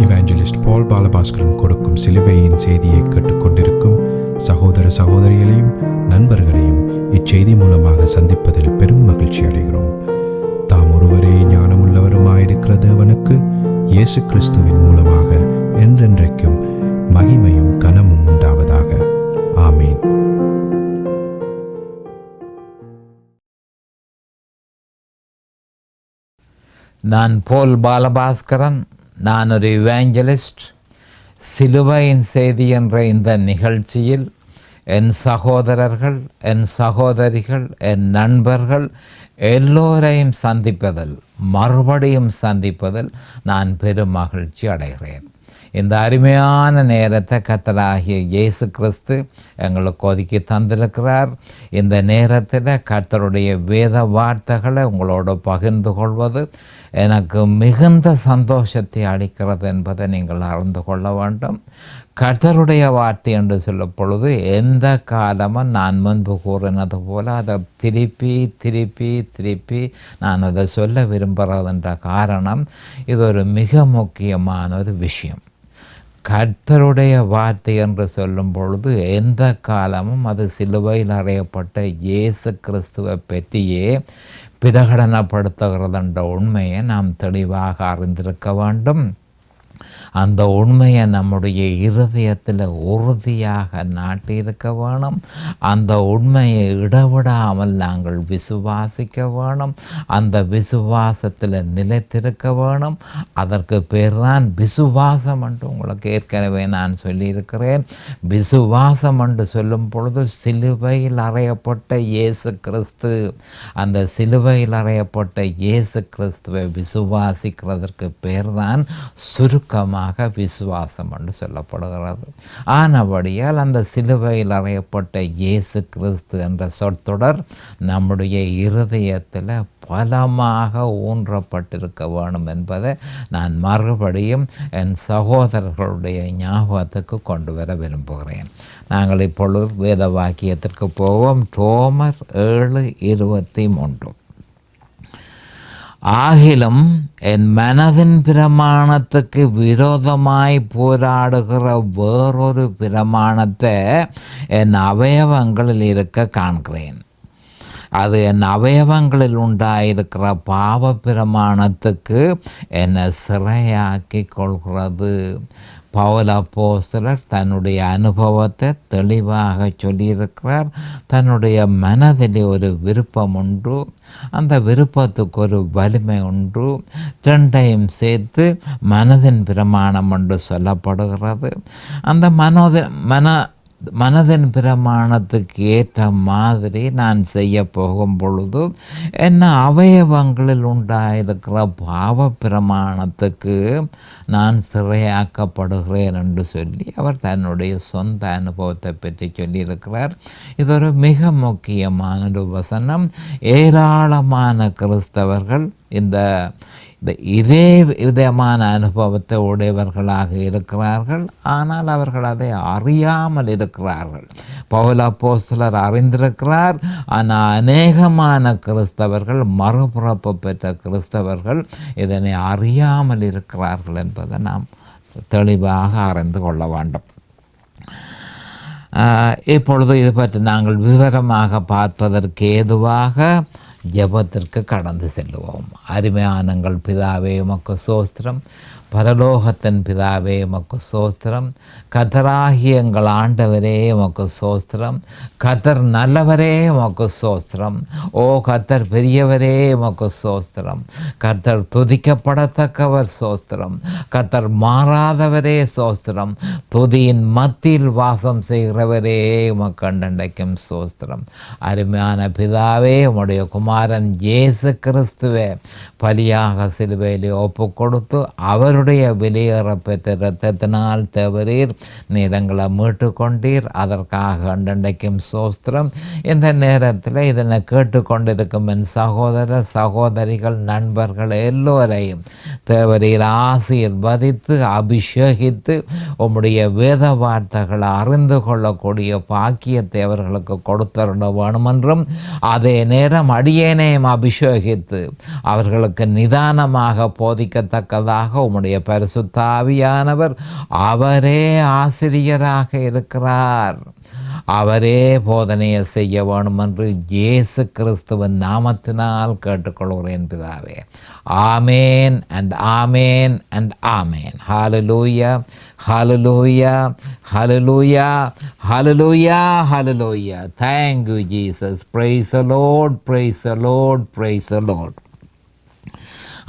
இவாஞ்சலிஸ்ட் பால் பாலபாஸ்கரன் கொடுக்கும் சிலுவையின் செய்தியை கேட்டுக்கொண்டிருக்கும் சகோதர சகோதரிகளையும் நண்பர்களையும் இச்செய்தி மூலமாக சந்திப்பதில் பெரும் மகிழ்ச்சி அடைகிறோம். தாம் ஒருவரே ஞானமுள்ளவருமாயிருக்கிற தேவனுக்கு இயேசு கிறிஸ்துவின் மூலமாக என்றென்றைக்கும் மகிமையும் கனமும் உண்டாவதாக. ஆமீன். நான் போல் பாலபாஸ்கரன். நான் ஒரு இவாஞ்சலிஸ்ட். சிலுவையின் செய்தி என்ற இந்த நிகழ்ச்சியில் என் சகோதரர்கள், என் சகோதரிகள், என் நண்பர்கள் எல்லோரையும் சந்திப்பதில், மறுபடியும் சந்திப்பதில் நான் பெரும் மகிழ்ச்சி அடைகிறேன். இந்த அருமையான நேரத்தை கர்த்தராகிய இயேசு கிறிஸ்து எங்களுக்கு ஒதுக்கி தந்திருக்கிறார். இந்த நேரத்தில் கர்த்தருடைய வேத வார்த்தைகளை உங்களோடு பகிர்ந்து கொள்வது எனக்கு மிகுந்த சந்தோஷத்தை அளிக்கிறது என்பதை நீங்கள் அறிந்து கொள்ள வேண்டும். கர்த்தருடைய வார்த்தை என்று சொல்லும் பொழுது எந்த காலமும் நான் முன்பு கூறினது போல் அதை திருப்பி நான் அதை சொல்ல விரும்புகிறதுன்ற காரணம், இது ஒரு மிக முக்கியமான ஒரு விஷயம். கர்த்தருடைய வார்த்தை என்று சொல்லும் பொழுது எந்த காலமும் அது சிலுவையில் அறையப்பட்ட இயேசு கிறிஸ்துவை பற்றியே பிரகடனப்படுத்துகிறது என்ற உண்மையை நாம் தெளிவாக அறிந்திருக்க வேண்டும். அந்த உண்மையை நம்முடைய இருதயத்தில் உறுதியாக நாட்டியிருக்க வேணும். அந்த உண்மையை இடவிடாமல் நாங்கள் விசுவாசிக்க வேணும். அந்த விசுவாசத்தில் நிலைத்திருக்க வேணும். அதற்கு பேர் தான் விசுவாசம் என்று உங்களுக்கு ஏற்கனவே நான் சொல்லியிருக்கிறேன். விசுவாசம் என்று சொல்லும் பொழுது சிலுவையில் அறையப்பட்ட இயேசு கிறிஸ்து, அந்த சிலுவையில் அறையப்பட்ட இயேசு கிறிஸ்துவை விசுவாசிக்கிறதற்கு பேர் தான் சுருக்கமாக விசுவாசம் என்று சொல்லப்படுகிறது. ஆனபடியால் அந்த சிலுவையில் அறையப்பட்ட இயேசு கிறிஸ்து என்ற சொற்றொடர் நம்முடைய இருதயத்தில் பலமாக ஊன்றப்பட்டிருக்க வேணும் என்பதை நான் மறுபடியும் என் சகோதரர்களுடைய ஞாபகத்துக்கு கொண்டு வர விரும்புகிறேன். நாங்கள் இப்பொழுது வேத வாக்கியத்திற்கு போவோம். ரோமர் 7:23. ஆகிலும் என் மனதின் பிரமாணத்துக்கு விரோதமாய் போராடுகிற வேறொரு பிரமாணத்தை என் அவயவங்களில் இருக்க காண்கிறேன். அது என் அவயவங்களில் உண்டாயிருக்கிற பாவ பிரமாணத்துக்கு என்னை சிறையாக்கி கொள்கிறது. பவுல் அப்போஸ்தலர் தன்னுடைய அனுபவத்தை தெளிவாக சொல்லியிருக்கிறார். தன்னுடைய மனதிலே ஒரு விருப்பம் உண்டு, அந்த விருப்பத்துக்கு ஒரு வலிமை உண்டு. ரெண்டையும் சேர்த்து மனதின் பிரமாணம் என்று சொல்லப்படுகிறது. அந்த மனதின் பிரமாணத்துக்கு ஏற்ற மாதிரி நான் செய்ய போகும் பொழுது என்ன அவயவங்களில் உண்டாயிருக்கிற பாவ பிரமாணத்துக்கு நான் சிறையாக்கப்படுகிறேன் என்று சொல்லி அவர் தன்னுடைய சொந்த அனுபவத்தை பற்றி சொல்லியிருக்கிறார். இது ஒரு மிக முக்கியமான ஒரு வசனம். ஏராளமான கிறிஸ்தவர்கள் இதே விதமான அனுபவத்தை உடையவர்களாக இருக்கிறார்கள். ஆனால் அவர்கள் அதை அறியாமல் இருக்கிறார்கள். பவுல் அப்போஸ்தலர் அறிந்திருக்கிறார். ஆனால் அநேகமான கிறிஸ்தவர்கள், மறுபிறப்பு பெற்ற கிறிஸ்தவர்கள் இதனை அறியாமல் இருக்கிறார்கள் என்பதை நாம் தெளிவாக அறிந்து கொள்ள வேண்டும். இப்பொழுது இது பற்றி நாங்கள் விவரமாக பார்ப்பதற்கு ஏதுவாக ஜெபத்திற்கு கடந்து செல்லுவோம். அருமையானங்கள் பிதாவே உமக்கு ஸ்தோத்திரம். பரலோகத்தின் பிதாவே உமக்கு ஸ்தோத்திரம். கர்த்தராகிய எங்கள் ஆண்டவரே உமக்கு ஸ்தோத்திரம். கர்த்தர் நல்லவரே உமக்கு ஸ்தோத்திரம். ஓ கர்த்தர் பெரியவரே உமக்கு ஸ்தோத்திரம். கர்த்தர் துதிக்கப்படத்தக்கவர் ஸ்தோத்திரம். கர்த்தர் மாறாதவரே ஸ்தோத்திரம். துதியின் மத்தியில் வாசம் செய்கிறவரே உமக்கு அண்டண்டைக்கும் ஸ்தோத்திரம். அருமையான பிதாவே, உம்முடைய குமாரன் இயேசு கிறிஸ்துவே பலியாக சிலுவையிலே ஒப்பு கொடுத்து அவருடைய வெளியேறப்பெற்ற இரத்தத்தினால் தேவரீர் நீர் எங்களை மீட்டு கொண்டீர். அதற்காக அண்டண்டைக்கும் ஸ்தோத்திரம். இந்த நேரத்தில் இதனை கேட்டுக்கொண்டிருக்கும் என் சகோதர சகோதரிகள், நண்பர்கள் எல்லோரையும் தேவரீர் ஆசீர்வதித்து அபிஷேகித்து உம்முடைய வேத வார்த்தைகளை அறிந்து கொள்ளக்கூடிய பாக்கியத்தை அவர்களுக்கு கொடுத்தருட வேணுமென்றும், அதே நேரம் அடியேனையும் அபிஷேகித்து அவர்களுக்கு நிதானமாக போதிக்கத்தக்கதாக உம்முடைய நம்முடைய பரிசுத்த ஆவியானவர் அவரே ஆசிரியராக இருக்கிறார். அவரே போதனையை செய்ய வேணும் என்று இயேசு கிறிஸ்துவின் நாமத்தினால் கேட்டுக்கொள்கிறேன் பிதாவே. ஆமேன் and amen and amen. Hallelujah, hallelujah, hallelujah, hallelujah, hallelujah. Thank you Jesus. Praise the Lord, praise the Lord, praise the Lord.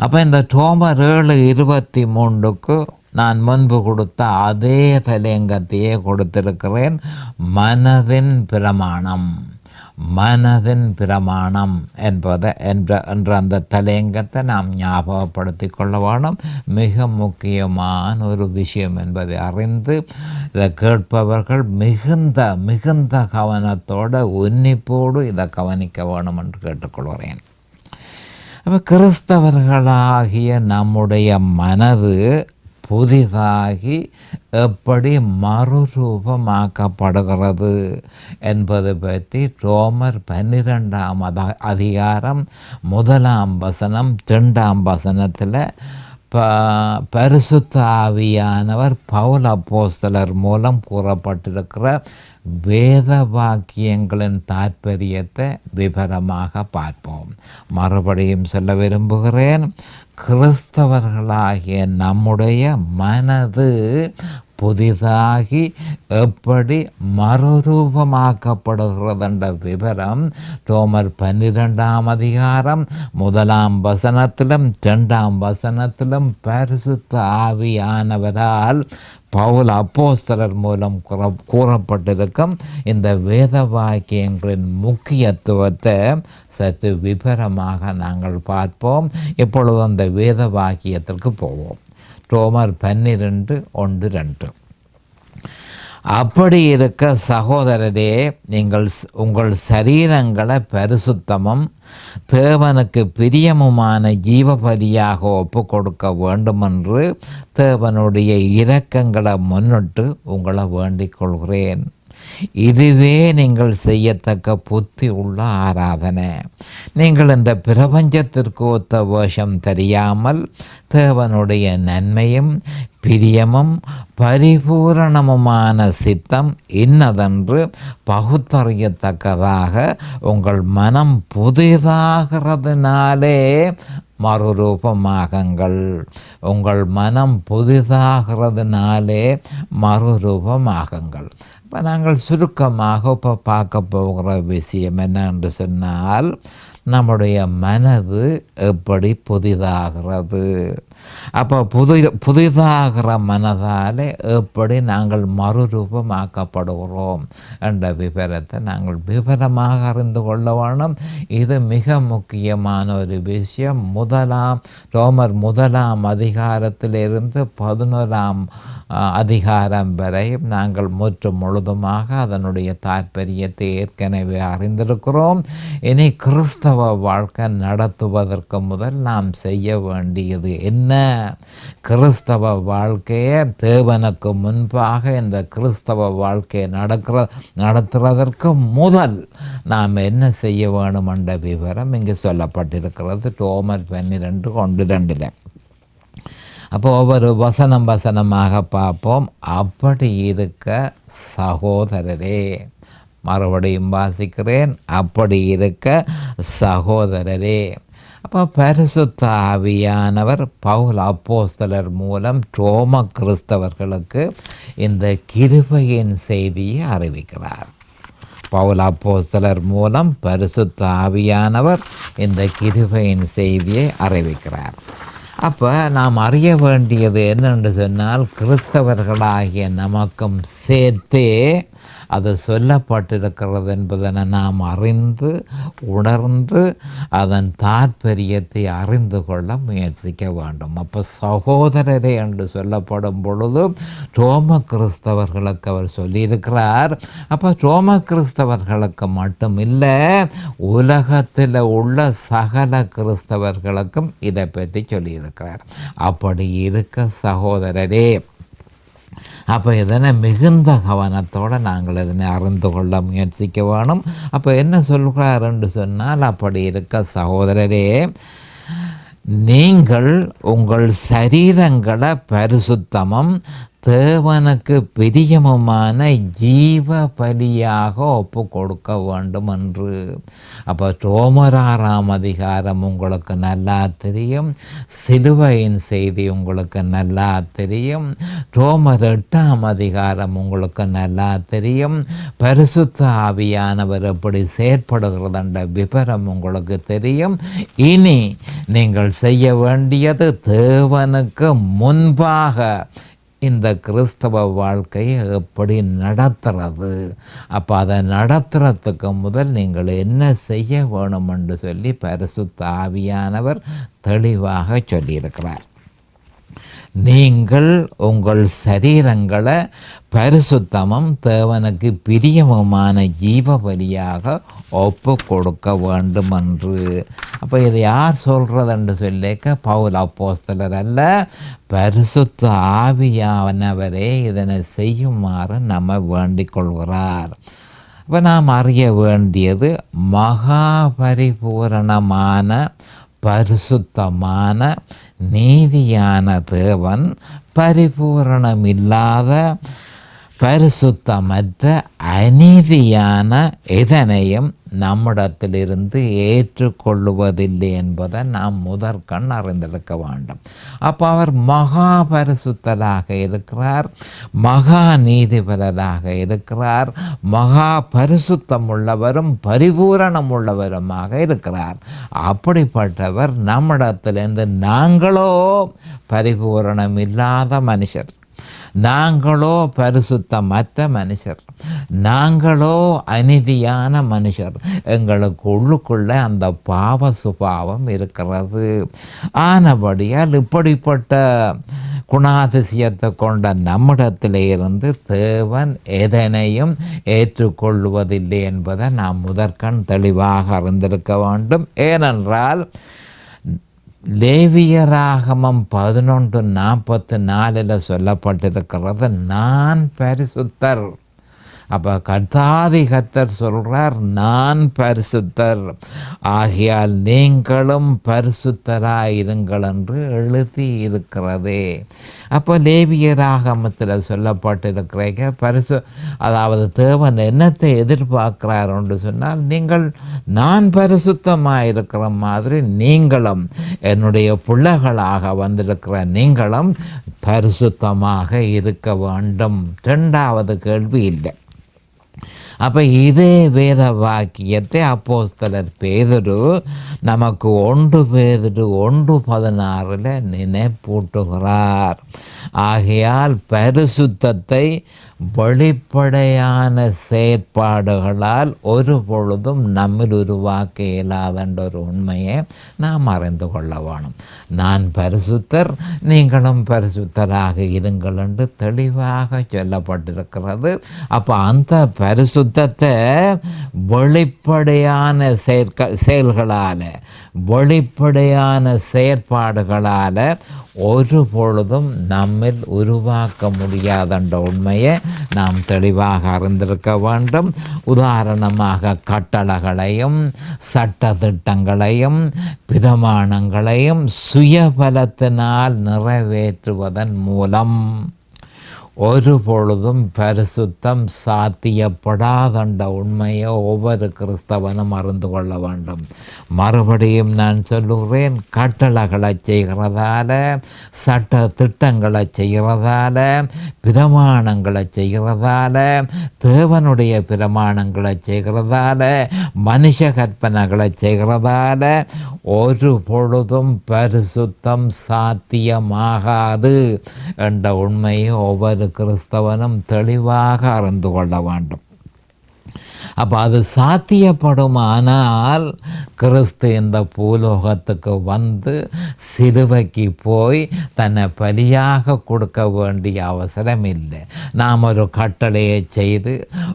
அப்போ இந்த ரோமர் 7:23க்கு நான் முன்பு கொடுத்த அதே தலையங்கத்தையே கொடுத்திருக்கிறேன். மனதின் பிரமாணம், மனதின் பிரமாணம் என்ற அந்த தலையங்கத்தை நாம் ஞாபகப்படுத்தி கொள்ள வேணும். மிக முக்கியமான ஒரு விஷயம் என்பதை அறிந்து இதை கேட்பவர்கள் மிகுந்த கவனத்தோடு உன்னிப்போடு இதை கவனிக்க வேணும் என்று கேட்டுக்கொள்கிறேன். அப்போ கிறிஸ்தவர்களாகிய நம்முடைய மனது புதிதாகி எப்படி மறுரூபமாக்கப்படுகிறது என்பது பற்றி ரோமர் 12 அதிகாரம் 1 வசனம் 2 வசனத்தில் பரிசுத்த ஆவியானவர் பவுல் அப்போஸ்தலர் மூலம் கூறப்பட்டிருக்கிற வேத வாக்கியங்களின் தாற்பயத்தை விவரமாக பார்ப்போம். மறுபடியும் சொல்ல விரும்புகிறேன், கிறிஸ்தவர்களாகிய நம்முடைய மனது புதிதாகி எப்படி மறுரூபமாக்கப்படுகிறது என்ற விவரம் ரோமர் 12 அதிகாரம் 1 வசனத்திலும் 2 வசனத்திலும் பரிசுத்த ஆவியானவரால் பவுல் அப்போஸ்தலர் மூலம் கூறப்பட்டிருக்கும் இந்த வேத வாக்கியங்களின் முக்கியத்துவத்தை சற்று விவரமாக நாங்கள் பார்ப்போம். இப்பொழுது அந்த வேத வாக்கியத்திற்கு போவோம். ரோமர் 12:1-2. அப்படி இருக்க சகோதரரே, நீங்கள் உங்கள் சரீரங்களை பரிசுத்தமும் தேவனுக்கு பிரியமுமான ஜீவபலியாக ஒப்பு கொடுக்க வேண்டுமென்று தேவனுடைய இரக்கங்களை முன்னிட்டு உங்களை வேண்டிக் கொள்கிறேன். இதுவே நீங்கள் செய்யத்தக்க புத்தி உள்ள ஆராதனை. நீங்கள் இந்த பிரபஞ்சத்திற்கு ஒத்த வேஷம் தெரியாமல் தேவனுடைய நன்மையும் பிரியமும் பரிபூரணமுமான சித்தம் இன்னதென்று பகுத்தறியத்தக்கதாக உங்கள் மனம் புதிதாகிறதுனாலே மறுரூபமாகுங்கள். உங்கள் மனம் புதிதாகிறதுனாலே மறுரூபமாகுங்கள். இப்போ நாங்கள் சுருக்கமாக இப்போ பார்க்க போகிற விஷயம் என்னென்று சொன்னால், நம்முடைய மனது எப்படி புதிதாகிறது. அப்போ புதிதாகிற மனதால் எப்படி நாங்கள் மறுரூபமாக்கப்படுகிறோம் என்ற விவரத்தை நாங்கள் விவரமாக அறிந்து கொள்ள வேணும். இது மிக முக்கியமான ஒரு விஷயம். ரோமர் 1 அதிகாரத்திலிருந்து 11 அதிகாரம் வரை நாங்கள் முழுதுமாக அதனுடைய தாற்பயத்தை ஏற்கனவே அறிந்திருக்கிறோம். இனி கிறிஸ்தவ வாழ்க்கை நடத்துவதற்கு முதல் நாம் செய்ய வேண்டியது என்ன? கிறிஸ்தவ வாழ்க்கையை தேவனுக்கு முன்பாக இந்த கிறிஸ்தவ வாழ்க்கையை நடத்துவதற்கு முதல் நாம் என்ன செய்ய வேணும் என்ற விவரம் இங்கு சொல்லப்பட்டிருக்கிறது. ரோமர் 12:1-2. அப்போ ஒவ்வொரு வசனமாக பார்ப்போம். அப்படி இருக்க சகோதரரே, மறுபடியும் வாசிக்கிறேன், அப்படி இருக்க சகோதரரே. அப்போ பரிசுத்த ஆவியானவர் பவுல் அப்போஸ்தலர் மூலம் ரோம கிறிஸ்தவர்களுக்கு இந்த கிருபையின் செய்தியை அறிவிக்கிறார். பவுல் அப்போஸ்தலர் மூலம் பரிசுத்த ஆவியானவர் இந்த கிருபையின் செய்தியை அறிவிக்கிறார். அப்போ நாம் அறிய வேண்டியது என்னென்று சொன்னால், கிறிஸ்தவர்களாகிய நமக்கும் சேர்த்தே அது சொல்லப்பட்டிருக்கிறது என்பதனை நாம் அறிந்து உணர்ந்து அதன் தாற்பயத்தை அறிந்து கொள்ள முயற்சிக்க வேண்டும். அப்போ சகோதரரே என்று சொல்லப்படும் பொழுது ரோம கிறிஸ்தவர்களுக்கு அவர் சொல்லியிருக்கிறார். அப்போ ரோம கிறிஸ்தவர்களுக்கு மட்டும் இல்லை, உலகத்தில் உள்ள சகல கிறிஸ்தவர்களுக்கும் இதை பற்றி சொல்லியிருக்கிறார். அப்படி இருக்க சகோதரரே. அப்போ இதனை மிகுந்த கவனத்தோடு நாங்கள் இதனை அறிந்து கொள்ள முயற்சிக்க வேணும். அப்போ என்ன சொல்கிறார் என்று சொன்னால், அப்படி இருக்க சகோதரரே, நீங்கள் உங்கள் சரீரங்களை பரிசுத்தமும் தேவனுக்கு பிரியமுமான ஜீவ பலியாக ஒப்பு கொடுக்க வேண்டும் என்று. அப்போ ரோமர் 6ஆம் அதிகாரம் உங்களுக்கு நல்லா தெரியும், சிலுவையின் செய்தி உங்களுக்கு நல்லா தெரியும், ரோமர் 8ஆம் அதிகாரம் உங்களுக்கு நல்லா தெரியும், பரிசுத்த ஆவியானவர் எப்படி செயற்படுகிறதுன்ற விபரம் உங்களுக்கு தெரியும். இனி நீங்கள் செய்ய வேண்டியது தேவனுக்கு முன்பாக இந்த கிறிஸ்தவ வாழ்க்கையை எப்படி நடத்துறது. அப்போ அதை நடத்துறதுக்கு முதல் நீங்கள் என்ன செய்ய வேணும் என்று சொல்லி பரிசுத்த ஆவியானவர் தெளிவாக சொல்லியிருக்கிறார். நீங்கள் உங்கள் சரீரங்களை பரிசுத்தமும் தேவனுக்கு பிரியமுமான ஜீவ பலியாக ஒப்பு கொடுக்க வேண்டும் என்று. அப்போ இதை யார் சொல்கிறதுன்னு சொல்லிக்க பவுல் அப்போஸ்தலர் அல்ல, பரிசுத்த ஆவியானவரே இதனை செய்யுமாறு நம்ம வேண்டிக் கொள்கிறார். இப்போ நாம் அறிய வேண்டியது மகா பரிபூரணமான பரிசுத்தமான நீதியான தேவன் பரிபூரணமில்லாத பரிசுத்தமற்ற அநீதியான எதனையும் நம்மிடத்திலிருந்து ஏற்றுக்கொள்ளுவதில்லை என்பதை நாம் முதற்கண் அறிந்திருக்க வேண்டும். அப்போ அவர் மகா பரிசுத்தராக இருக்கிறார், மகா நீதிபரராக இருக்கிறார், மகா பரிசுத்தம் உள்ளவரும் பரிபூரணம் உள்ளவருமாக இருக்கிறார். அப்படிப்பட்டவர் நம்மிடத்திலிருந்து, நாங்களோ பரிபூரணம் இல்லாத மனுஷர், நாங்களோ பரிசுத்தமற்ற மனுஷர், நாங்களோ அநீதியான மனுஷர், எங்களுக்கு உள்ளுக்குள்ளே அந்த பாவ சுபாவம் இருக்கிறது. ஆனபடியால் இப்படிப்பட்ட குணாதிசயத்தை கொண்ட நம்மிடத்திலே இருந்து தேவன் எதனையும் ஏற்றுக்கொள்வதில்லை என்பதை நாம் முதற்கண் தெளிவாக அறிந்திருக்க வேண்டும். ஏனென்றால் லேவியராகமம் 11:44 சொல்லப்பட்டிருக்கிறது, நான் பரிசுத்தர். அப்போ கர்த்தாதி கர்த்தர் சொல்கிறார், நான் பரிசுத்தர், ஆகையால் நீங்களும் பரிசுத்தராயிருங்கள் என்று எழுதி இருக்கிறதே. அப்போ லேவியராகமத்தில் சொல்லப்பட்டிருக்கிற அதாவது தேவன் என்னத்தை எதிர்பார்க்கிறார் என்று சொன்னால், நீங்கள் நான் பரிசுத்தமாக இருக்கிற மாதிரி நீங்களும், என்னுடைய பிள்ளைகளாக வந்திருக்கிற நீங்களும் பரிசுத்தமாக இருக்க வேண்டும். 2வது கேள்வி இல்லை. அப்போ இதே வேத வாக்கியத்தை அப்போஸ்தலர் பேதுரு நமக்கு 1 பேதுரு 1:16 நினைப்பூட்டுகிறார். ஆகையால் பரிசுத்தத்தை வெளிப்படையான செயற்பாடுகளால் ஒரு பொழுதும் நம்மில் உருவாக்க இயலாதன்ற ஒரு உண்மையை நாம் அறிந்து கொள்ள வேணும். நான் பரிசுத்தர், நீங்களும் பரிசுத்தராக இருங்கள் என்று தெளிவாக சொல்லப்பட்டிருக்கிறது. அப்போ அந்த பரிசுத்தத்தை வெளிப்படையான செயல்களால், வெளிப்படையான செயற்பாடுகளால் ஒரு பொழுதும் நம்மில் உருவாக்க முடியாதென்ற உண்மையை நாம் தெளிவாக அறிந்திருக்க வேண்டும். உதாரணமாக கட்டளைகளையும் சட்டதிட்டங்களையும் பிரமாணங்களையும் சுயபலத்தினால் நிறைவேற்றுவதன் மூலம் ஒரு பொழுதும் பரிசுத்தம் சாத்தியப்படாதென்ற உண்மையை ஒவ்வொரு கிறிஸ்தவனும் அறிந்து கொள்ள வேண்டும். மறுபடியும் நான் சொல்லுகிறேன், கட்டளைகளை செய்கிறதால, சட்ட திட்டங்களை செய்கிறதால, பிரமாணங்களை செய்கிறதால, தேவனுடைய பிரமாணங்களை செய்கிறதால, மனுஷ கற்பனைகளை செய்கிறதால ஒரு பொழுதும் பரிசுத்தம் சாத்தியமாகாது என்ற உண்மையை ஒவ்வொரு கிறிஸ்தவனும் தெளிவாக அறிந்து கொள்ள வேண்டும். அப்போ அது சாத்தியப்படுமானால் கிறிஸ்து இந்த பூலோகத்துக்கு வந்து சிலுவைக்கு போய் தன்னை பலியாக கொடுக்க வேண்டிய அவசரம் இல்லை. நாம் ஒரு கட்டளையை செய்து,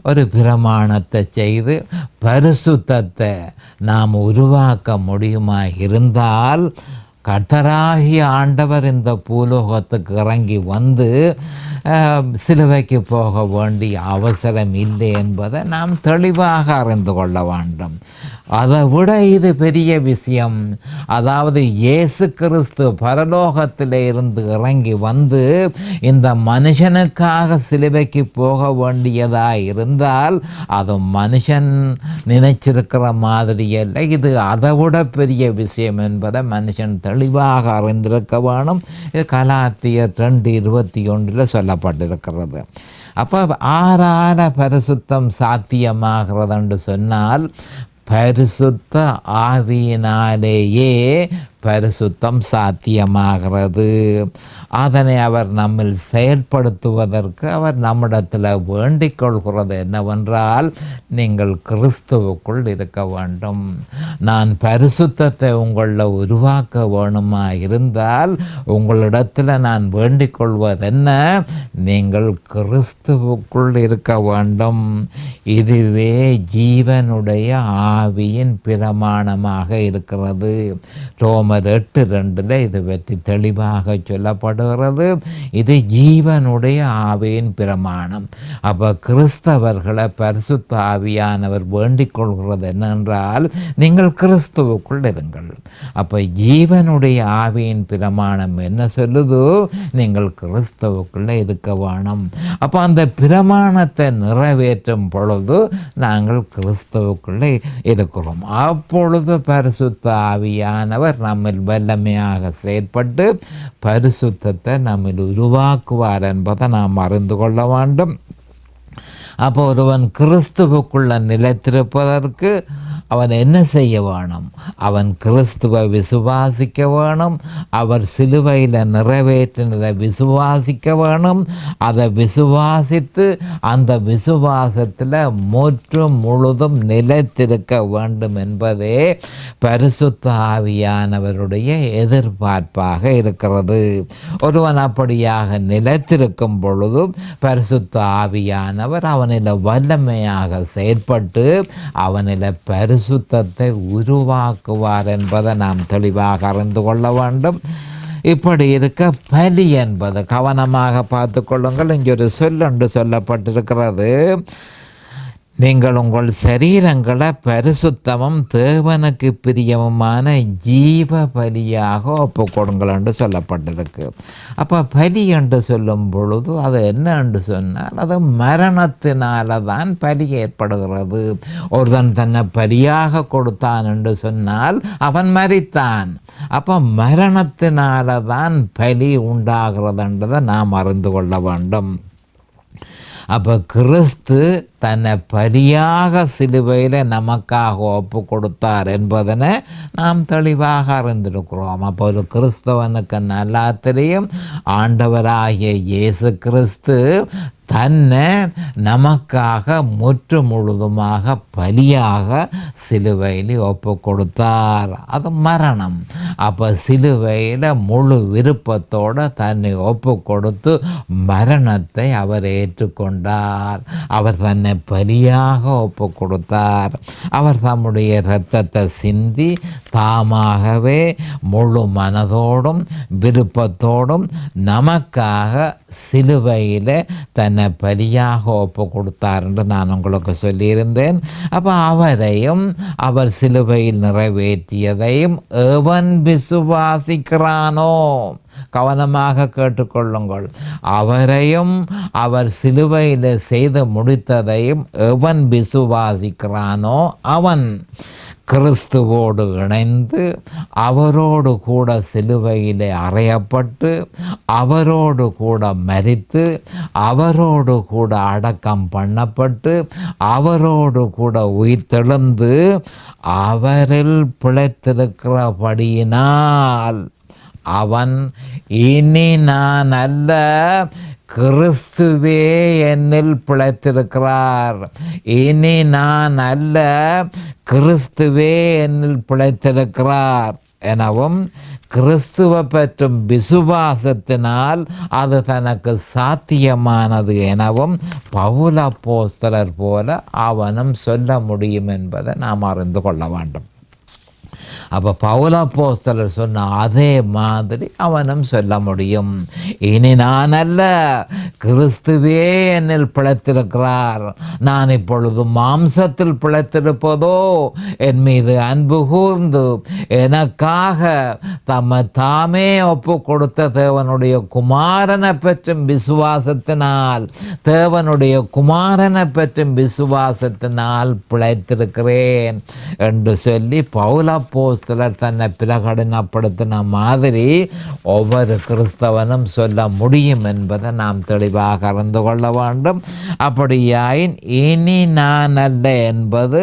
ஒரு பிரமாணத்தை செய்து பரிசுத்தத்தை நாம் உருவாக்க முடியுமா இருந்தால், கர்த்தராகிய ஆண்டவர் இந்த பூலோகத்துக்கு இறங்கி வந்து சிலுவைக்கு போக வேண்டிய அவசரம் இல்லை என்பதை நாம் தெளிவாக அறிந்து கொள்ள வேண்டும். அதை விட இது பெரிய விஷயம். அதாவது இயேசு கிறிஸ்து பரலோகத்தில் இருந்து இறங்கி வந்து இந்த மனுஷனுக்காக சிலுவைக்கு போக வேண்டியதாக இருந்தால் அது மனுஷன் நினைச்சிருக்கிற மாதிரி அல்ல, இது அதை விட பெரிய விஷயம் என்பதை மனுஷன் தெளிவாக அறிந்திருக்க வேணும். இது கலாத்தியர் 2:21 சொல்லப்பட்டிருக்கிறது. அப்போ ஆறார பரிசுத்தம் சாத்தியமாகிறது என்று சொன்னால் பரிசுத்த ஆவியினாலேயே பரிசுத்தம் சாத்தியமாகிறது. அதனை அவர் நம்மில் செயல்படுத்துவதற்கு அவர் நம்மிடத்தில் வேண்டிக் கொள்கிறது என்னவென்றால், நீங்கள் கிறிஸ்துவுக்குள் இருக்க வேண்டும். நான் பரிசுத்தத்தை உங்களில் உருவாக்க வேணுமா இருந்தால் உங்களிடத்தில் நான் வேண்டிக் கொள்வது என்ன, நீங்கள் கிறிஸ்துவுக்குள் இருக்க வேண்டும். இதுவே ஜீவனுடைய ஆவியின் பிரமாணமாக இருக்கிறது. ரோமர் 8:2 இது பற்றி தெளிவாக சொல்லப்படுகிறது. இது ஜீவனுடைய ஆவியின் பிரமாணம். அப்போ கிறிஸ்தவர்களை பரிசுத்த ஆவியானவர் வேண்டிக் கொள்கிறது என்னென்றால், நீங்கள் கிறிஸ்துவுக்குள் இருங்கள். அப்போ ஜீவனுடைய ஆவியின் பிரமாணம் என்ன சொல்லுதோ, நீங்கள் கிறிஸ்துவுக்குள்ளே இருக்க வேணும். அப்போ அந்த பிரமாணத்தை நிறைவேற்றும் பொழுது நாங்கள் கிறிஸ்துவுக்குள்ளே இருக்கிறோம். அப்பொழுது பரிசுத்த ஆவியானவர் நம்மில் வல்லமையாக செயற்பட்டு பரிசுத்தத்தை நம்மில் உருவாக்குவார் என்பதை நாம் அறிந்து கொள்ள வேண்டும். அப்போ ஒருவன் கிறிஸ்துவுக்குள்ள நிலைத்திருப்பதற்கு அவன் என்ன செய்ய வேணும்? அவன் கிறிஸ்துவை விசுவாசிக்க வேணும். அவர் சிலுவையில் நிறைவேற்றினதை விசுவாசிக்க வேணும். அதை விசுவாசித்து அந்த விசுவாசத்தில் முற்றும் முழுதும் நிலைத்திருக்க வேண்டும் என்பதே பரிசுத்த ஆவியானவருடைய எதிர்பார்ப்பாக இருக்கிறது. ஒருவன் அப்படியாக நிலைத்திருக்கும் பொழுதும் பரிசுத்த ஆவியானவர் அவனில் வல்லமையாக செயற்பட்டு அவனில் பரிசுத்தத்தை உருவாக்குவார் என்பதை நாம் தெளிவாக அறிந்து கொள்ள வேண்டும். இப்படி இருக்க பலி என்பது கவனமாக பார்த்து கொள்ளுங்கள். இங்கே ஒரு சொல்லொன்று சொல்லப்பட்டிருக்கிறது. நீங்கள் உங்கள் சரீரங்களை பரிசுத்தமும் தேவனுக்கு பிரியமுமான ஜீவ பலியாக ஒப்புக்கொடுங்கள் என்று சொல்லப்பட்டிருக்கு. அப்போ பலி என்று சொல்லும் பொழுது அது என்ன என்று சொன்னால், அது மரணத்தினால தான் பலி ஏற்படுகிறது. ஒருவன் தன்னை பலியாக கொடுத்தான் என்று சொன்னால் அவன் மரித்தான். அப்போ மரணத்தினால தான் பலி உண்டாகிறது என்றதை நாம் அறிந்து கொள்ள வேண்டும். அப்போ கிறிஸ்து தன்னை பலியாக சிலுவையில் நமக்காக ஒப்பு கொடுத்தார் என்பதனை நாம் தெளிவாக அறிந்திருக்கிறோம். அப்போ ஒரு கிறிஸ்தவனுக்கு நல்லா தெரியும், ஆண்டவராகிய இயேசு கிறிஸ்து தன்னை நமக்காக முற்று முழுதுமாக பலியாக சிலுவையில் ஒப்பு கொடுத்தார். அது மரணம். அப்போ சிலுவையில் முழு விருப்பத்தோடு தன்னை ஒப்பு கொடுத்து மரணத்தை அவர் ஏற்றுக்கொண்டார். அவர் தன்னை பலியாக ஒப்பு கொடுத்தார். அவர் தம்முடைய இரத்தத்தை சிந்தி தாமாகவே முழு மனதோடும் விருப்பத்தோடும் நமக்காக சிலுவையில் தன்னை பலியாக ஒப்பு கொடுத்தார் என்று நான் உங்களுக்கு சொல்லியிருந்தேன். அப்போ அவரையும் அவர் சிலுவையில் நிறைவேற்றியதையும் எவன் விசுவாசிக்கிறானோ, கவனமாக கேட்டுக்கொள்ளுங்கள், அவரையும் அவர் சிலுவையில் செய்து முடித்ததையும் எவன் விசுவாசிக்கிறானோ அவன் கிறிஸ்துவோடு இணைந்து அவரோடு கூட சிலுவையிலே அறையப்பட்டு அவரோடு கூட மரித்து அவரோடு கூட அடக்கம் பண்ணப்பட்டு அவரோடு கூட உயிர்த்தெழுந்து அவரில் பிழைத்திருக்கிறபடியினால் அவன் இனி நான் அல்ல, கிறிஸ்துவே என்னில் பிழைத்திருக்கிறார், இனி நான் அல்ல, கிறிஸ்துவே என்னில் பிழைத்திருக்கிறார் எனவும் கிறிஸ்துவை பற்றும் விசுவாசத்தினால் அது தனக்கு சாத்தியமானது எனவும் பவுல் அப்போஸ்தலர் போல அவனும் சொல்ல முடியும் என்பதை நாம் அறிந்து கொள்ள வேண்டும். அப்போ பவுல் அப்போஸ்தலர் சொன்ன அதே மாதிரி அவனும் சொல்ல முடியும். இனி நான் அல்ல, கிறிஸ்துவே என்னில் பிழைத்திருக்கிறார், நான் இப்பொழுது மாம்சத்தில் பிழைத்திருப்பதோ என் மீது அன்பு கூர்ந்து எனக்காக தம்மை தாமே ஒப்பு கொடுத்த தேவனுடைய குமாரனை பற்றும் விசுவாசத்தினால் பிழைத்திருக்கிறேன் என்று சொல்லி பவுல் அப்போஸ்தலர் தன்னை பிரகடனப்படுத்தின மாதிரி ஒவ்வொரு கிறிஸ்தவனும் சொல்ல முடியும் என்பதை நாம் தெளிவாக அறிந்து கொள்ள வேண்டும். அப்படியாயின் இனி நான் அல்ல என்பது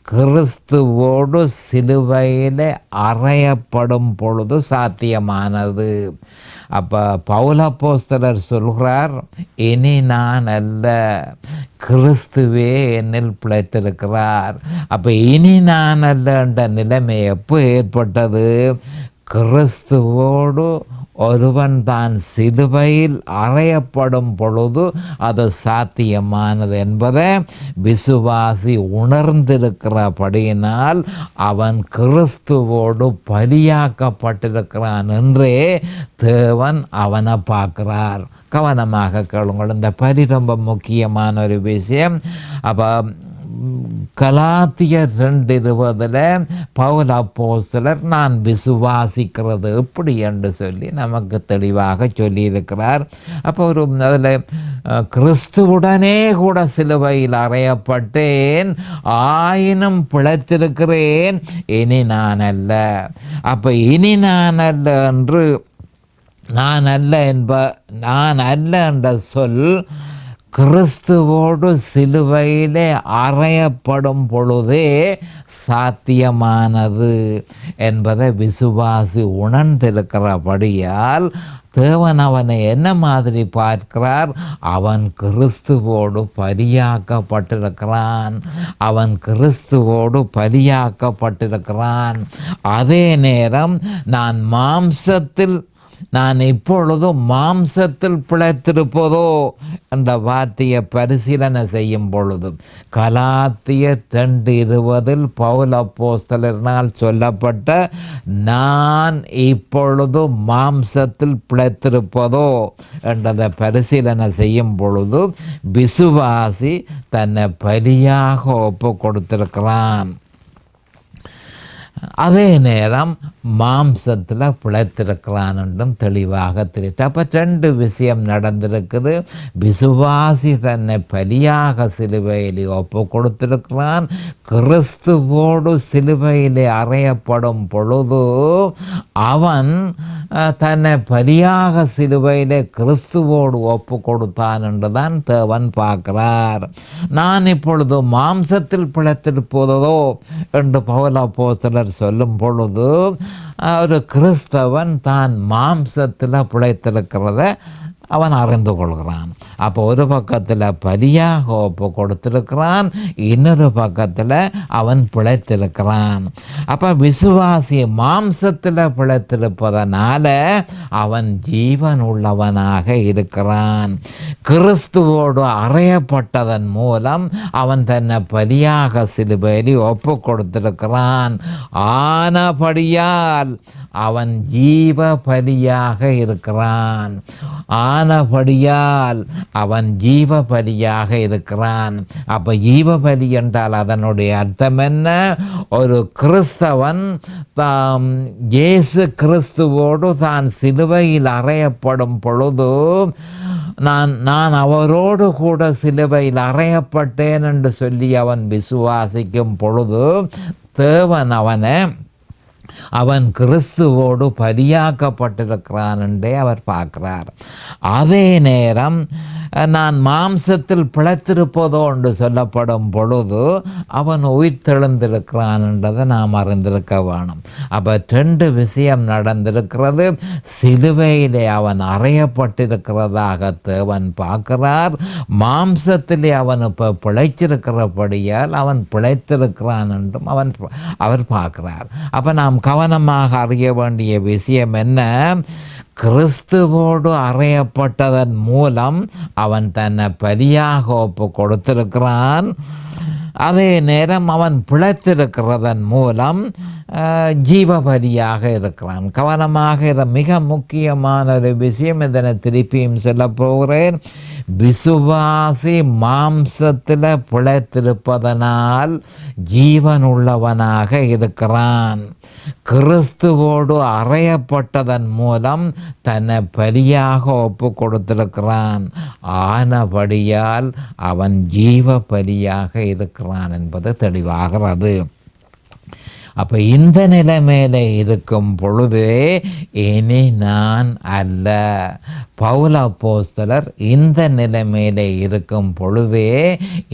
கிறிஸ்துவோடு சிலுவையில் அறையப்படும் பொழுது சாத்தியமானது. அப்போ பவுல் அப்போஸ்தலர் சொல்கிறார், இனி நான் அல்ல, கிறிஸ்துவே என்னில் பிழைத்திருக்கிறார். அப்போ இனி நான் அல்ல என்ற நிலைமை எப்போ ஏற்பட்டது? கிறிஸ்துவோடு ஒருவன் தான் சிலுவையில் அறையப்படும் பொழுது அது சாத்தியமானது என்பதை விசுவாசி உணர்ந்திருக்கிறபடியினால் அவன் கிறிஸ்துவோடு பலியாக்கப்பட்டிருக்கிறான் என்றே தேவன் அவனை பார்க்கிறார். கவனமாக கேளுங்கள், இந்த பலி ரொம்ப முக்கியமான ஒரு விஷயம். அப்போ கலாத்தியர் 2:20 பவுல் அப்போஸ்தலர் நான் விசுவாசிக்கிறது எப்படி என்று சொல்லி நமக்கு தெளிவாக சொல்லியிருக்கிறார். அப்போ ஒரு அதில் கிறிஸ்துவுடனே கூட சிலுவையில் அறையப்பட்டேன், ஆயினும் பிழைத்திருக்கிறேன், இனி நான் அல்ல. அப்போ இனி நான் அல்ல என்று நான் அல்ல என்ற சொல் கிறிஸ்துவோடு சிலுவையிலே அறையப்படும் பொழுதே சாத்தியமானது என்பதை விசுவாசி உணர்ந்திருக்கிறபடியால் தேவன் அவனை என்ன மாதிரி பார்க்கிறார்? அவன் கிறிஸ்துவோடு பலியாக்கப்பட்டிருக்கிறான். அதே நேரம் நான் இப்பொழுது மாம்சத்தில் பிழைத்திருப்பதோ என்ற வார்த்தையை பரிசீலனை செய்யும் பொழுது கலாத்தியர் 2:20 பவுல் அப்போஸ்தலரினால் சொல்லப்பட்ட நான் இப்பொழுது மாம்சத்தில் பிழைத்திருப்பதோ என்றதை பரிசீலனை செய்யும் பொழுது விசுவாசி தன்னை பலியாக ஒப்பு கொடுத்திருக்கிறான். அதே நேரம் மாம்சத்தில் பிழைத்திருக்கிறான் என்றும் தெளிவாக தெரியுது. அப்போ 2 விஷயம் நடந்திருக்குது. விசுவாசி தன்னை பலியாக சிலுவையிலே ஒப்பு கொடுத்திருக்கிறான். கிறிஸ்துவோடு சிலுவையிலே அறையப்படும் பொழுது அவன் தன்னை பலியாக சிலுவையிலே கிறிஸ்துவோடு ஒப்பு கொடுத்தான் என்றுதான் தேவன் பார்க்கிறார். நான் இப்பொழுது மாம்சத்தில் பிழைத்திருப்பதோ என்று பவுல் அப்போஸ்தலர் சொல்லும் பொழுது ஒரு கிறிஸ்தவன் தான் மாம்சத்தில் பிழைத்திருக்கிறத அவன் அறிந்து கொள்கிறான். அப்போ ஒரு பக்கத்தில் பலியாக ஒப்பு கொடுத்திருக்கிறான், இன்னொரு பக்கத்தில் அவன் பிழைத்திருக்கிறான். அப்போ விசுவாசி மாம்சத்தில் பிழைத்திருப்பதனால அவன் ஜீவன் உள்ளவனாக இருக்கிறான். கிறிஸ்துவோடு அறையப்பட்டதன் மூலம் அவன் தன்னை பலியாக சிலுவையில் ஒப்பு கொடுத்திருக்கிறான். ஆனபடியால் அவன் ஜீவ பலியாக இருக்கிறான். அப்போ ஜீவ பலி என்றால் அதனுடைய அர்த்தம் என்ன? ஒரு கிறிஸ்தவன் இயேசு கிறிஸ்துவோடு தான் சிலுவையில் அறையப்படும் பொழுது நான் அவரோடு கூட சிலுவையில் அறையப்பட்டேன் என்று சொல்லி அவன் விசுவாசிக்கும் பொழுது தேவன் அவன் கிறிஸ்துவோடு பலியாக்கப்பட்டிருக்கிறான் என்றே அவர் பார்க்கிறார். அதே நேரம் நான் மாம்சத்தில் பிழைத்திருப்பதோ என்று சொல்லப்படும் பொழுது அவன் உயிர் தெழுந்திருக்கிறான் என்றதை நாம் அறிந்திருக்க வேணும். அப்போ 2 விஷயம் நடந்திருக்கிறது. சிலுவையிலே அவன் அறையப்பட்டிருக்கிறதாக தேவன் பார்க்கிறார். மாம்சத்திலே அவன் இப்போ பிழைச்சிருக்கிறபடியால் அவன் பிழைத்திருக்கிறான் என்றும் அவர் பார்க்கிறார். அப்போ நாம் கவனமாக அறிய வேண்டிய விஷயம் என்ன? கிறிஸ்துவோடு அறையப்பட்டதன் மூலம் அவன் தன்னை பலியாக ஒப்பு கொடுத்திருக்கிறான். அதே நேரம் அவன் பிழைத்திருக்கிறதன் மூலம் ஜீவபலியாக இருக்கிறான். கவனமாக மிக முக்கியமான ஒரு விஷயம், இதனை திருப்பியும் சொல்ல போகிறேன். விசுவாசி மாம்சத்தில் பிழைத்திருப்பதனால் ஜீவன் உள்ளவனாக இருக்கிறான். கிறிஸ்துவோடு அறையப்பட்டதன் மூலம் தன்னை பலியாக ஒப்பு கொடுத்திருக்கிறான். ஆனபடியால் அவன் ஜீவ பலியாக இருக்கிறான் என்பது தெளிவாகிறது. அப்போ இந்த நிலைமையில் இருக்கும் பொழுது இனி நான் அல்ல. பவுல் அப்போஸ்தலர் இந்த நிலைமையில் இருக்கும் பொழுதே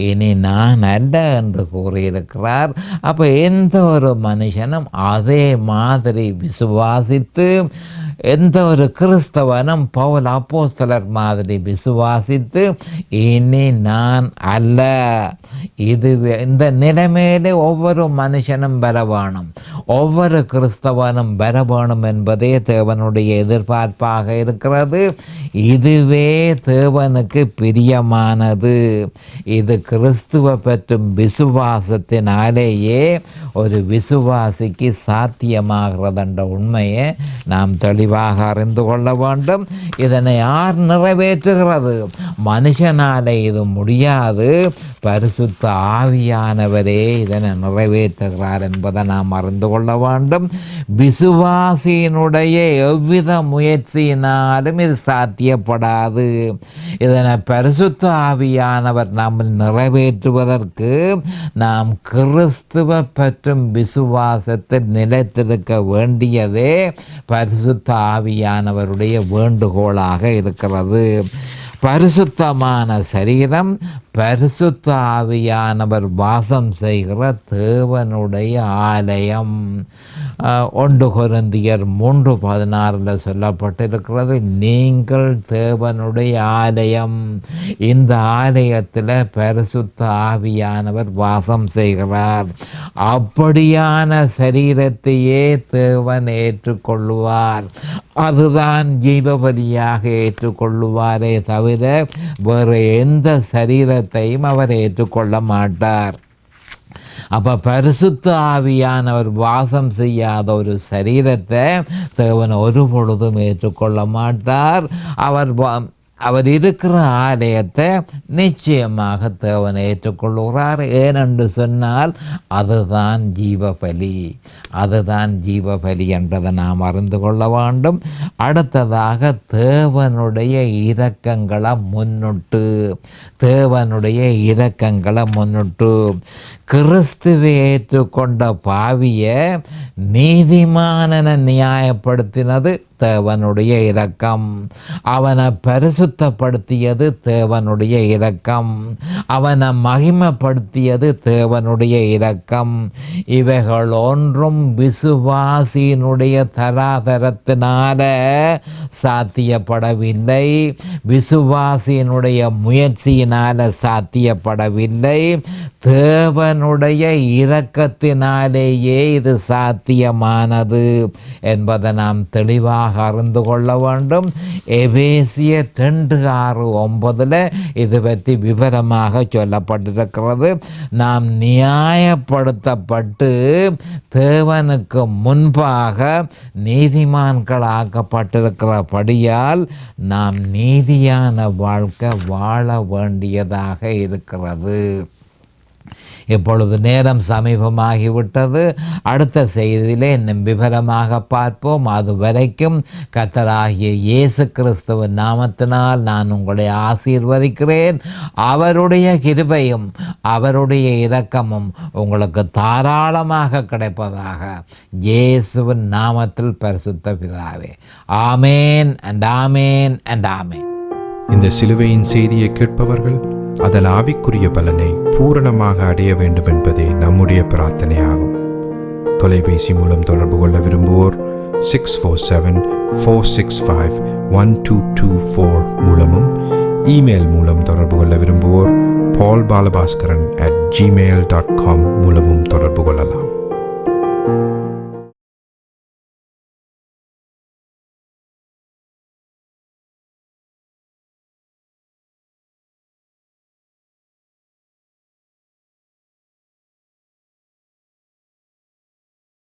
இனி நான் அல்ல என்று கூறியிருக்கிறார். அப்போ எந்த ஒரு மனுஷனும் அதே மாதிரி விசுவாசித்து, எந்த ஒரு கிறிஸ்தவனும் பவுல் அப்போஸ்தலர் மாதிரி விசுவாசித்து இனி நான் அல்ல, இது இந்த நிலைமையிலே ஒவ்வொரு மனுஷனும் வரவேணும், ஒவ்வொரு கிறிஸ்தவனும் வரவேணும் என்பதே தேவனுடைய எதிர்பார்ப்பாக இருக்கிறது. இதுவே தேவனுக்கு பிரியமானது. இது கிறிஸ்துவ பற்றும் விசுவாசத்தினாலேயே ஒரு விசுவாசிக்கு சாத்தியமாகிறது என்ற உண்மையை நாம் தெளிவாக அறிந்து கொள்ள வேண்டும். இதனை யார் நிறைவேற்றுகிறது? மனுஷனாலே இது முடியாது, பரிசுத்த ஆவியானவரே இதனை நிறைவேற்றுகிறார் என்பதை நாம் அறிந்து கொள்ள வேண்டும். விசுவாசியினுடைய எவ்வித முயற்சியினாலும் இது சாத்தியப்படாது. இதனை பரிசுத்த ஆவியானவர் நாம் நிறைவேற்றுவதற்கு நாம் கிறிஸ்துவ பற்றும் விசுவாசத்தில் நிலைத்திருக்க வேண்டியதே பரிசுத்த ஆவியானவருடைய வேண்டுகோளாக இருக்கிறது. பரிசுத்தமான சரீரம் பரிசுத்த ஆவியானவர் வாசம் செய்கிற தேவனுடைய ஆலயம். 1 கொரிந்தியர் 3:16 சொல்லப்பட்டிருக்கிறது, நீங்கள் தேவனுடைய ஆலயம். இந்த ஆலயத்தில் பரிசுத்த ஆவியானவர் வாசம் செய்கிறார். அப்படியான சரீரத்தையே தேவன் ஏற்றுக்கொள்ளுவார். அதுதான் ஜீவபலியாக ஏற்றுக்கொள்ளுவாரே தவிர வேறு எந்த சரீரத்தையும் அவர் ஏற்றுக்கொள்ள மாட்டார். அப்போ பரிசுத்த ஆவியானவர் வாசம் செய்யாத ஒரு சரீரத்தை தேவன் ஒரு பொழுதும் ஏற்றுக்கொள்ள மாட்டார். அவர் இருக்கிற ஆலயத்தை நிச்சயமாக தேவன் ஏற்றுக்கொள்கிறார். ஏனென்று சொன்னால் அதுதான் ஜீவபலி, அதுதான் ஜீவபலி என்றதை நாம் அறிந்து கொள்ள வேண்டும். அடுத்ததாக தேவனுடைய இரக்கங்களை முன்னிட்டு, தேவனுடைய இரக்கங்களை முன்னிட்டு கிறிஸ்துவை ஏற்றுக்கொண்ட பாவியை நீதிமானனை நியாயப்படுத்தினது தேவனுடைய இரக்கம். அவனை பரிசுத்தப்படுத்தியது தேவனுடைய இரக்கம். அவனை மகிமைப்படுத்தியது தேவனுடைய இரக்கம். இவைகள் ஒன்றும் விசுவாசியினுடைய தராதரத்தினால சாத்தியப்படவில்லை, விசுவாசியினுடைய முயற்சியினால சாத்தியப்படவில்லை. தேவனுடைய இரக்கத்தினாலேயே இது சாத்தியமானது என்பதை நாம் தெளிவாக அறிந்து கொள்ள வேண்டும். எபேசியர் 2:6-9 இது பற்றி விவரமாக சொல்லப்பட்டிருக்கிறது. நாம் நியாயப்படுத்தப்பட்டு தேவனுக்கு முன்பாக நீதிமான்களாக்கப்பட்டிருக்கிறபடியால் நாம் நீதியான வாழ்க்கை வாழ வேண்டியதாக இருக்கிறது. இப்பொழுது நேரம் சமீபமாகிவிட்டது. அடுத்த செய்தியிலே இன்னும் விவரமாக பார்ப்போம். அது வரைக்கும் கர்த்தராகிய இயேசு கிறிஸ்துவின் நாமத்தினால் நான் உங்களை ஆசீர்வதிக்கிறேன். அவருடைய கிருபையும் அவருடைய இரக்கமும் உங்களுக்கு தாராளமாக கிடைப்பதாக இயேசுவின் நாமத்தில் பரிசுத்த பிதாவே. ஆமேன் அண்ட் ஆமேன் அண்ட் ஆமேன். இந்த சிலுவையின் செய்தியை கேட்பவர்கள் அதன் ஆவிக்குரிய பலனை பூரணமாக அடைய வேண்டும் என்பதே நம்முடைய பிரார்த்தனையாகும். தொலைபேசி மூலம் தொடர்பு கொள்ள விரும்புவோர் 647-465-1224 மூலமும், இமெயில் மூலம் தொடர்பு கொள்ள விரும்புவோர் paulbalabhaskaran@gmail.com மூலமும் தொடர்பு கொள்ளலாம்.